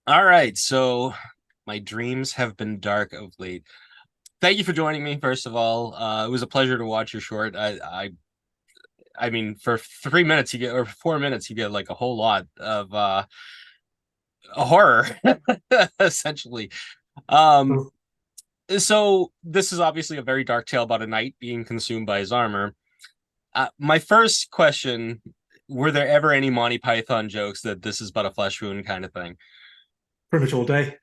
All right, so my dreams have been dark of late. Thank you for joining me. First of all, it was a pleasure to watch your short. I mean, for 3 minutes you get, or 4 minutes you get like a whole lot of a horror, essentially. Um, Well, so this is obviously a very dark tale about a knight being consumed by his armor. My first question: were there ever any Monty Python jokes that this is but a flesh wound kind of thing? pretty much all day.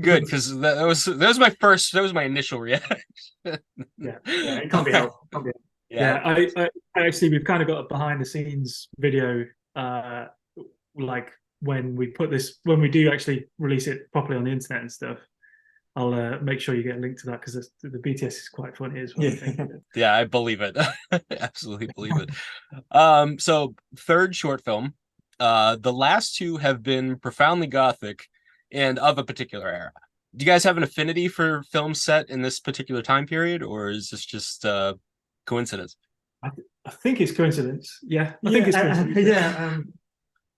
Good, because that was my first, that was my initial reaction. Yeah, yeah, it All can't be right. helped. Can't be helped. Yeah. Yeah, I actually we've kind of got a behind the scenes video, uh, like when we do actually release it properly on the internet and stuff. I'll make sure you get a link to that because the BTS is quite funny as well. I think. Yeah. Yeah, I believe it. Absolutely believe it. So third short film. The last two have been profoundly gothic and of a particular era. Do you guys have an affinity for films set in this particular time period, or is this just coincidence? I think it's coincidence. Yeah, I think Yeah, it's coincidence. Yeah. yeah.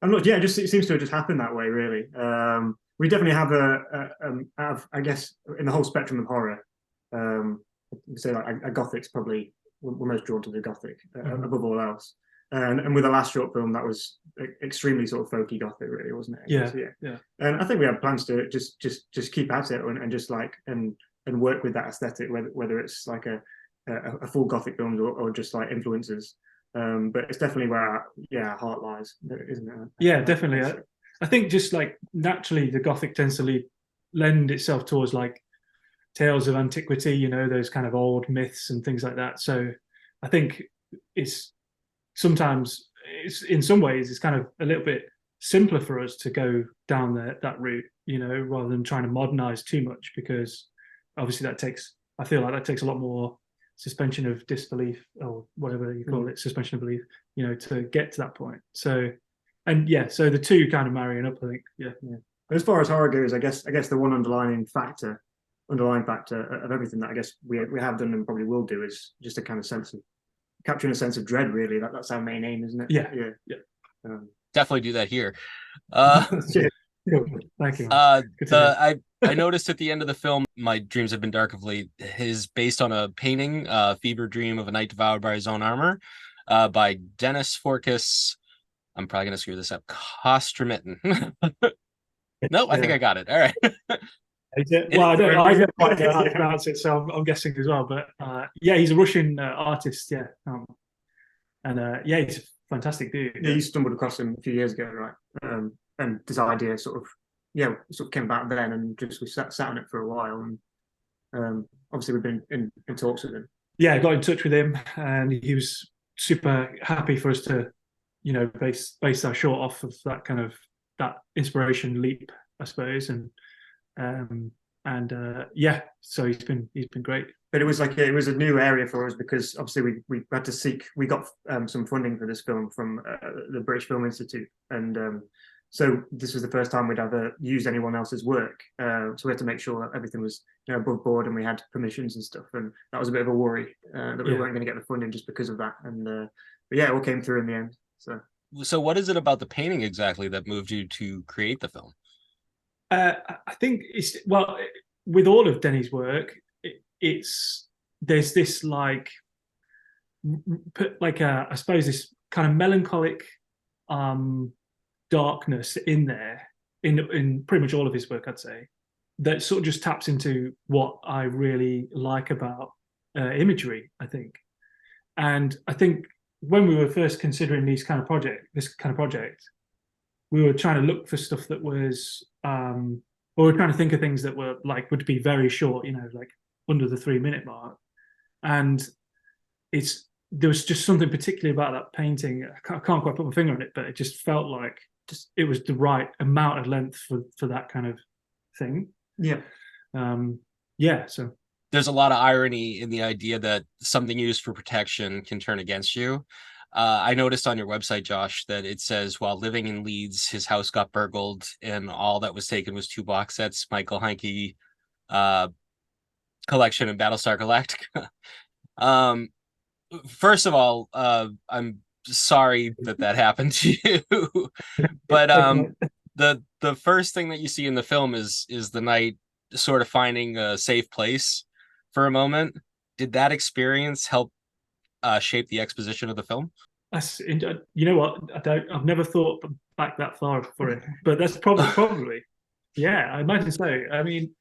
I'm not. Yeah, just it seems to have just happened that way, really. We definitely have I guess, in the whole spectrum of horror, um, say like a gothic's probably we're most drawn to the gothic Mhm. above all else. And with the last short film, that was extremely sort of folky gothic, really, wasn't it? I guess, Yeah, yeah. yeah, And I think we have plans to just keep at it and just like and work with that aesthetic, whether it's like a full gothic film or just like influences. But it's definitely where our heart lies, isn't it? yeah, definitely. I think just like naturally, the Gothic tends to lend itself towards like tales of antiquity, those kind of old myths and things like that. So I think it's sometimes it's in some ways it's kind of a little bit simpler for us to go down that route, rather than trying to modernize too much because obviously I feel like that takes a lot more suspension of disbelief or whatever you call Mm. it, suspension of belief, to get to that point. So and yeah, so the two kind of marrying up, I think. Yeah. Yeah. As far as horror goes, I guess the one underlying factor of everything that I guess we have done and probably will do is just a kind of sense of capturing a sense of dread. Really, that's our main aim, isn't it? Yeah. Yeah. Yeah. Um, Definitely do that here. Uh, Cool. Thank you, man. Uh, Good to the hear. I noticed at the end of the film, "My Dreams Have Been Dark of Late" is based on a painting, "Fever Dream of a Knight Devoured by His Own Armor," by Dennis Forkas. I'm probably gonna screw this up. Kostromitten. No, I think Yeah. I got it. All right. Well, It, I don't quite know how to Yeah. pronounce it, so I'm guessing as well. But yeah, he's a Russian artist. Yeah, and yeah, he's a fantastic dude. Yeah, you stumbled across him a few years ago, right? And this idea sort of came back then, and just we sat on it for a while, and obviously we've been in talks with him. Yeah, I got in touch with him, and he was super happy for us to, base our short off of that kind of that inspiration leap, I suppose, um, and yeah, so he's been great. But it was a new area for us because obviously we had to seek we got some funding for this film from the British Film Institute, and so this was the first time we'd ever used anyone else's work. So we had to make sure that everything was above board and we had permissions and stuff, and that was a bit of a worry that we Yeah. weren't going to get the funding just because of that. And but yeah, it all came through in the end. So so what is it about the painting exactly that moved you to create the film? I think it's well with all of Denny's work, it's there's this like I suppose this kind of melancholic um darkness in there in pretty much all of his work, I'd say, that sort of just taps into what I really like about imagery, I think. And I think when we were first considering this kind of project, we were trying to look for stuff that was, or we were trying to think of things that were like would be very short, like under the 3 minute mark. And it's there was just something particularly about that painting. I can't quite put my finger on it, but it just felt like just it was the right amount of length for that kind of thing. yeah, Um, yeah, so There's a lot of irony in the idea that something used for protection can turn against you. I noticed on your website, Josh, that it says while living in Leeds, his house got burgled, and all that was taken was two box sets, Michael Heinke uh, collection and Battlestar Galactica. um, First of all, I'm sorry that that happened to you, but okay. the first thing that you see in the film is the knight sort of finding a safe place for a moment. Did that experience help shape the exposition of the film? You know what? I've never thought back that far for it, but that's probably. Yeah, I imagine so. I mean,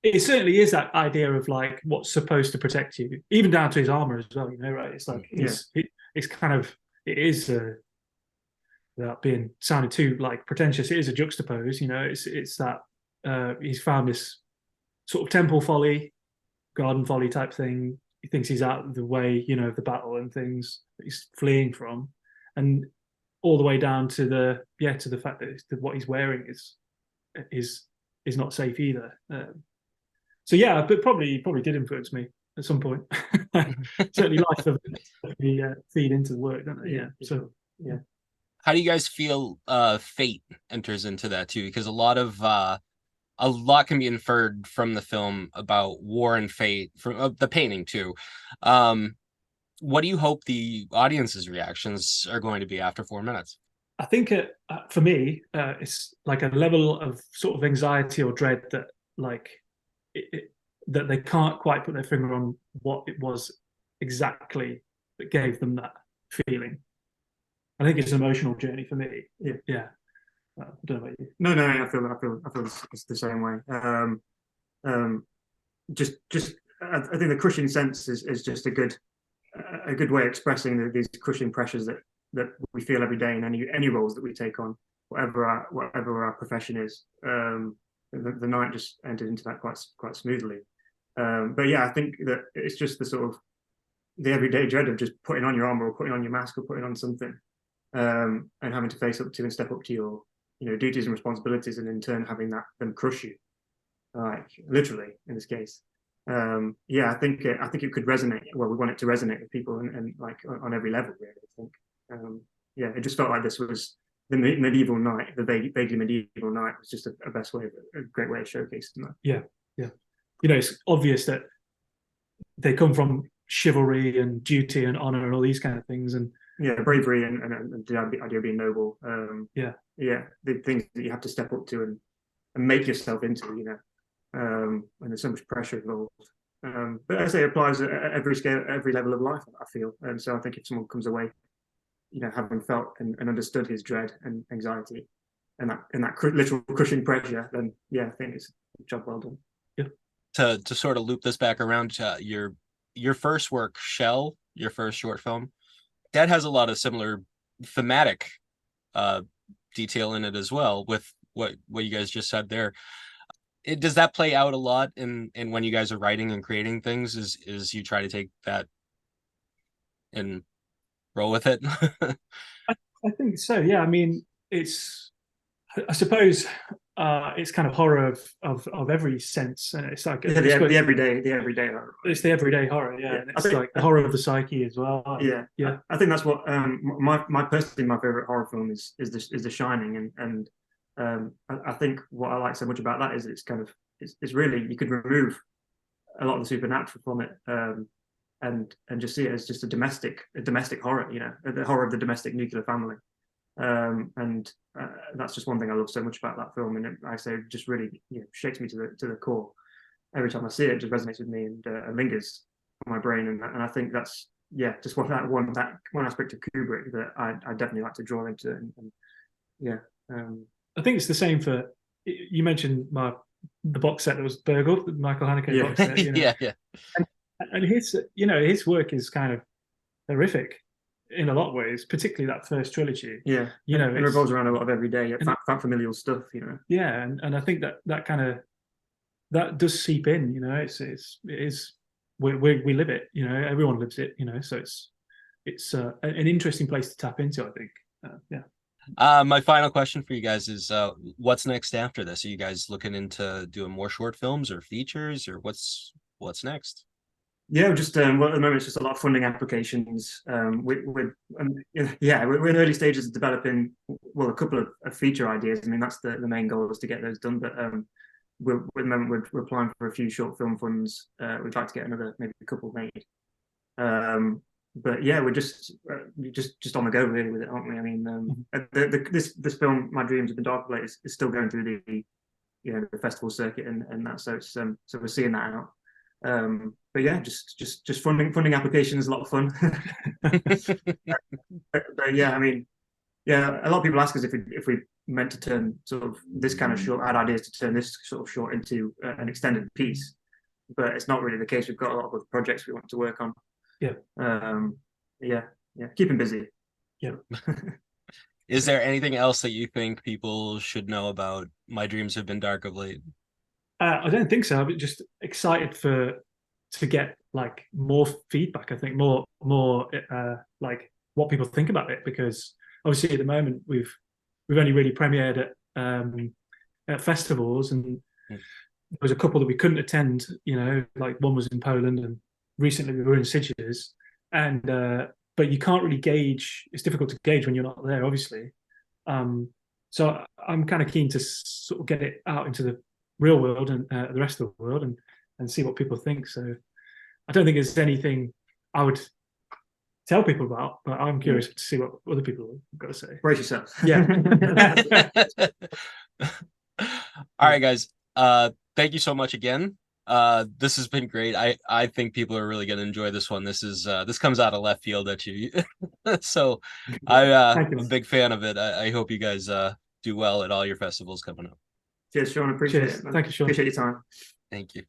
it certainly is that idea of like what's supposed to protect you, even down to his armor as well. You know, right? It's like it's kind of it is without being sounding too like pretentious. It is a juxtapose. You know, it's that he's found this sort of temple folly, garden folly type thing. He thinks he's out of the way, you know, of the battle and things that he's fleeing from, and all the way down to the fact that what he's wearing is not safe either. So yeah, but probably did influence me at some point. Certainly, life of feed into the work, don't they? Yeah. So yeah. How do you guys feel fate enters into that too? Because a lot can be inferred from the film about war and fate, from the painting too. What do you hope the audience's reactions are going to be after 4 minutes? I think for me, it's like a level of sort of anxiety or dread that like that they can't quite put their finger on what it was exactly that gave them that feeling. I think it's an emotional journey for me. Yeah. I don't know about you. No, I feel it's the same way. I think the crushing sense is just a good way of expressing these crushing pressures that we feel every day in any roles that we take on, whatever our profession is. The night just entered into that quite smoothly. But yeah, I think that it's just the sort of the everyday dread of just putting on your armor or putting on your mask or putting on something, and having to face up to and step up to your duties and responsibilities, and in turn having them crush you, like literally in this case. Yeah, I think it could resonate. Well, we want it to resonate with people and like on every level, really. I think. Yeah, it just felt like this was the medieval knight, the vaguely medieval knight was just a great way of showcasing that. Yeah. It's obvious that they come from chivalry and duty and honor and all these kind of things, and bravery and the idea of being noble. The things that you have to step up to and make yourself into, and there's so much pressure involved. But I say it applies at every scale, every level of life, I feel. And so I think if someone comes away, having felt and understood his dread and anxiety and that literal crushing pressure, then yeah, I think it's a job well done. Yeah. To sort of loop this back around to your first work, Shell, your first short film, that has a lot of similar thematic detail in it as well with what you guys just said there. Does that play out a lot in when you guys are writing and creating things? Is you try to take that and roll with it? I think so. Yeah. I mean, I suppose it's kind of horror of every sense, and it's like the everyday horror. It's the everyday horror, yeah. And it's like the horror of the psyche as well. Yeah. I think that's what my favorite horror film is The Shining, and I think what I like so much about that is it's really, you could remove a lot of the supernatural from it, and just see it as just a domestic horror, the horror of the domestic nuclear family. And that's just one thing I love so much about that film, and I say it just really shakes me to the core. Every time I see it, it just resonates with me and lingers on my brain, and I think that's just one aspect of Kubrick that I definitely like to draw into, and I think it's the same for, you mentioned the box set that was burgled, the Michael Haneke box set. Yeah. And his work is kind of horrific in a lot of ways, particularly that first trilogy. Yeah, it revolves around a lot of everyday, familial stuff. Yeah, and I think that kind of that does seep in. It is we live it. Everyone lives it. So it's an interesting place to tap into, I think. My final question for you guys is, what's next after this? Are you guys looking into doing more short films or features, or what's next? Yeah, just at the moment it's just a lot of funding applications. We're in early stages of developing a couple of feature ideas. I mean, that's the main goal, is to get those done. But we're applying for a few short film funds. We'd like to get maybe a couple made. but yeah, we're just on the go really with it, aren't we? I mean, this film, My Dreams Have Been Dark of Late, is still going through the the festival circuit and that, so it's so we're seeing that out. But yeah, just funding applications is a lot of fun. but yeah, I mean, yeah, a lot of people ask us if we meant to turn sort of this kind of short, had ideas to turn this sort of short into an extended piece, but it's not really the case. We've got a lot of other projects we want to work on. Yeah, keeping busy. Yeah. Is there anything else that you think people should know about My Dreams Have Been Dark of Late? I don't think so. I'm just excited to get like more feedback. I think more like what people think about it, because obviously at the moment we've only really premiered at festivals, and there was a couple that we couldn't attend. Like one was in Poland, and recently we were in Sitges, and but you can't really gauge. It's difficult to gauge when you're not there, obviously. So I'm kind of keen to sort of get it out into the real world and the rest of the world, and see what people think. So I don't think there's anything I would tell people about, but I'm curious to see what other people have got to say. Brace yourself. Yeah. All right, guys. Thank you so much again. This has been great. I think people are really going to enjoy this one. This comes out of left field at you. So I'm a big fan of it. I hope you guys do well at all your festivals coming up. Cheers, Sean. Appreciate it. Thank you, Sean. Appreciate your time. Thank you.